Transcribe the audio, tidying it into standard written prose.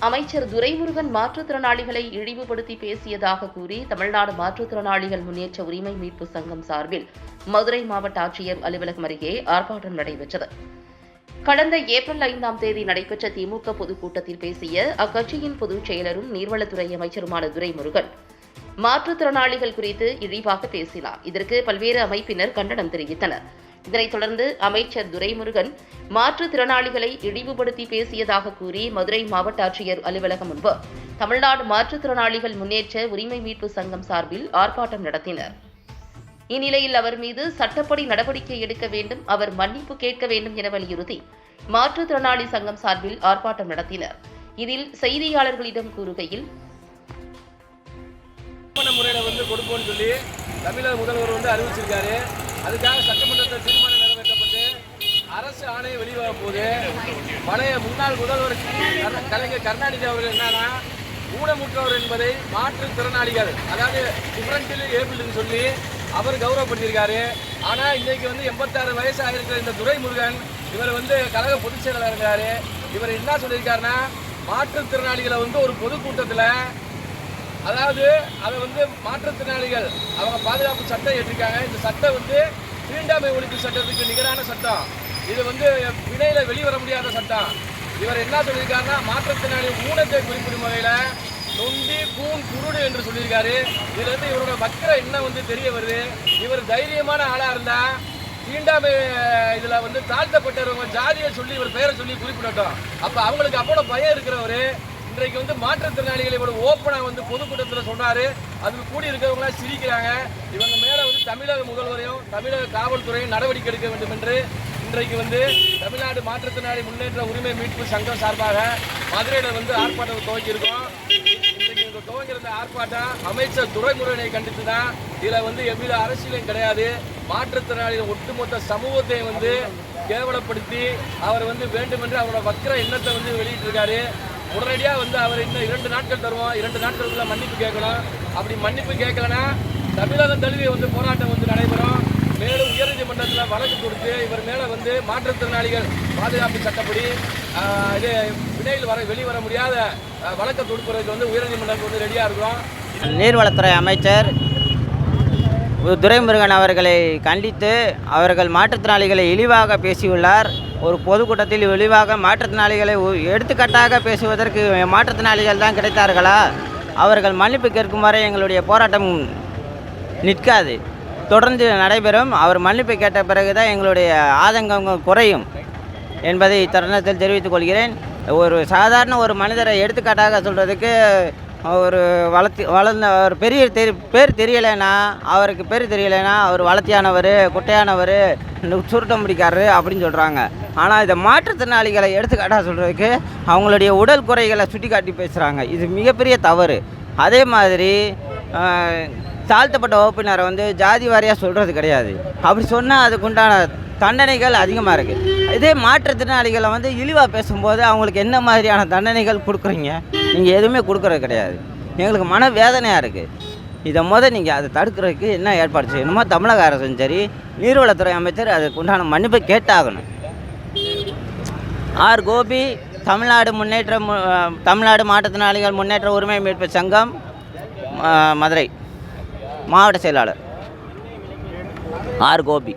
அமைச்சர் துரைமுருகன் மாற்றுத்திறனாளிகளை இழிவுபடுத்தி பேசியதாக கூறி தமிழ்நாடு மாற்றுத்திறனாளிகள் முன்னேற்ற உரிமை மீட்பு சங்கம் சார்பில் மதுரை மாவட்ட ஆட்சியர் அலுவலகம் அருகே ஆர்ப்பாட்டம் நடைபெற்றது. கடந்த ஏப்ரல் 5ஆம் தேதி நடைபெற்ற திமுக பொதுக்கூட்டத்தில் பேசிய அக்கட்சியின் பொதுச் செயலரும் நீர்வளத்துறை அமைச்சருமான துரைமுருகன் மாற்றுத்திறனாளிகள் குறித்து இழிவாக பேசினார். இதற்கு பல்வேறு அமைப்பினர் கண்டனம் தெரிவித்தனர். இதனைத் தொடர்ந்து அமைச்சர் துரைமுருகன் மாற்றுத்திறனாளிகளை இழிவுபடுத்தி பேசியதாக கூறி மதுரை மாவட்ட ஆட்சியர் அலுவலகம் முன்பு தமிழ்நாடு மாற்றுத்திறனாளிகள் முன்னேற்ற உரிமை மீட்பு சங்கம் சார்பில் ஆர்ப்பாட்டம் நடத்தினர். இந்நிலையில் அவர் மீது சட்டப்படி நடவடிக்கை எடுக்க வேண்டும், அவர் மன்னிப்பு கேட்க வேண்டும் என வலியுறுத்தி மாற்றுத்திறனாளி சங்கம் சார்பில் ஆர்ப்பாட்டம் நடத்தினர். இதில் செய்தியாளர்களிடம் கூறுகையில், முறையில் கொடுப்போம்னு சொல்லி தமிழக முதல்வர் அறிவிச்சிருக்காரு. அதுக்காக சட்டமன்றத்தில் தீர்மானம் நிறைவேற்றப்பட்டு அரசு ஆணையம் வெளிவரும் போது பழைய முன்னாள் முதல்வர் கலைஞர் கருணாநிதி அவர்கள் என்னன்னா ஊனமுற்றவர் என்பதை மாற்றுத்திறனாளிகள், அதாவது டிஃபரன்ட்லி ஏபிள்னு சொல்லி அவர் கௌரவப்படுத்தியிருக்காரு. ஆனால் இன்னைக்கு 86 வயசு ஆகிருக்கிற இந்த துரைமுருகன் இவர் கழக பொதுச் செயலாளர் இருக்கிறாரு. இவர் என்ன சொல்லியிருக்காருன்னா, மாற்றுத்திறனாளிகளை ஒரு பொதுக்கூட்டத்தில், அதாவது அதை மாற்றுத்திறனாளிகள் அவங்க பாதுகாப்பு சட்டம் ஏற்றிருக்காங்க. இந்த சட்டம் தீண்டாமை ஒழிப்பு சட்டத்துக்கு நிகரான சட்டம். இது வினையில வெளிவர முடியாத சட்டம். இவர் என்ன சொல்லியிருக்காருன்னா, மாற்றுத்திறனாளி ஊனத்தை குறிப்பிடும் வகையில நொண்டி கூன் குருடு என்று சொல்லியிருக்காரு. இதுல இவரோட வக்கர என்ன தெரிய வருது. இவர் தைரியமான ஆளா இருந்தா தீண்டாமை இதுல தாழ்த்தப்பட்டவங்க ஜாதியை சொல்லி இவர் பெயரை சொல்லி குறிப்பிடட்டும். அப்ப அவங்களுக்கு அப்போட பயம் இருக்கிறவரு இன்றைக்கு மாற்றுத்திறனாளிகளை ஓப்பனா பொதுக்கூட்டத்தில் சொன்னாரு. அதுக்கு கூடி இருக்கிறவங்களா சிரிக்கிறாங்க. இவங்க மேல தமிழக முதல்வரையும் தமிழக காவல்துறையும் நடவடிக்கை எடுக்க வேண்டும் என்று இன்றைக்கு தமிழ்நாடு மாற்றுத்திறனாளி முன்னேற்ற உரிமை மீட்பு சங்கம் சார்பாக மதுரையில் ஆர்ப்பாட்டம் துவங்கியிருக்கோம். இன்றைக்கு துவங்கியிருந்த ஆர்ப்பாட்டம் அமைச்சர் துரைமுருகனை கண்டித்து தான். இதுல எவ்வித அரசியலும் கிடையாது. மாற்றுத்திறனாளிகள் ஒட்டுமொத்த சமூகத்தை கேவலப்படுத்தி அவர் வேண்டுமென்று அவரோட வக்கர எண்ணத்தை வெளியிட்டு இருக்காரு. உடனடியாக அவர் இன்னும் 2 நாட்கள் தருவோம், 2 நாட்களுக்குள்ள மன்னிப்பு கேட்கணும். அப்படி மன்னிப்பு கேட்கலன்னா தமிழகம் தழுவிய போராட்டம் நடைபெறும். மேலும் உயர்நீதிமன்றத்தில் வழக்கு கொடுத்து இவர் மேலே மாற்றுத்திறனாளிகள் பாதுகாப்பு சட்டப்படி இது வினையில் வெளிவர முடியாத வழக்கை தொடுப்பதற்கு உயர்நீதிமன்றத்துக்கு ரெடியாக இருக்கிறோம். நீர்வளத்துறை அமைச்சர் துரைமுருகன் அவர்களை கண்டித்து அவர்கள் மாற்றுத்திறனாளிகளை இழிவாக பேசியுள்ளார். ஒரு பொதுக்கூட்டத்தில் இழிவாக மாற்றுத்திறனாளிகளை எடுத்துக்காட்டாக பேசுவதற்கு மாற்றுத்திறனாளிகள் தான் கிடைத்தார்களா? அவர்கள் மன்னிப்பு கேட்கும் வரை எங்களுடைய போராட்டம் நிற்காது, தொடர்ந்து நடைபெறும். அவர் மன்னிப்பு கேட்ட பிறகுதான் எங்களுடைய ஆதங்கம் குறையும் என்பதை இத்தருணத்தில் தெரிவித்துக் கொள்கிறேன். ஒரு சாதாரண ஒரு மனிதரை எடுத்துக்காட்டாக சொல்கிறதுக்கு ஒரு வளர்ந்த ஒரு பெரிய பேர் தெரியலைன்னா, அவருக்கு பேர் தெரியலைன்னா அவர் வளர்த்தியானவர், குட்டையானவர், சுருட்ட முடிக்காரு அப்படின்னு சொல்கிறாங்க. ஆனால் இதை மாற்றுத்திறனாளிகளை எடுத்துக்காட்டாக சொல்கிறதுக்கு அவங்களுடைய உடல் குறைகளை சுட்டி காட்டி பேசுகிறாங்க. இது மிகப்பெரிய தவறு. அதே மாதிரி தாழ்த்தப்பட்ட வகுப்பினரை ஜாதி வாரியாக சொல்கிறது கிடையாது. அப்படி சொன்னால் அதுக்குண்டான தண்டனைகள் அதிகமாக இருக்குது. இதே மாற்றுத்திறனாளிகளை இழிவாக பேசும்போது அவங்களுக்கு என்ன மாதிரியான தண்டனைகள் கொடுக்குறீங்க? நீங்கள் எதுவுமே கொடுக்குறது கிடையாது. எங்களுக்கு மன வேதனையாக இருக்குது. இதை நீங்கள் அதை தடுக்கிறதுக்கு என்ன ஏற்பாடு செய்யணுமோ தமிழக அரசும் சரி, நீர்வளத்துறை அமைச்சர் அதுக்கு உண்டான மன்னிப்பை கேட்டாகணும். ஆர் கோபி, தமிழ்நாடு மாற்றுத்திறனாளிகள் முன்னேற்ற உரிமை மீட்பு சங்கம், மதுரை மாவட்ட செயலாளர் ஆர் கோபி.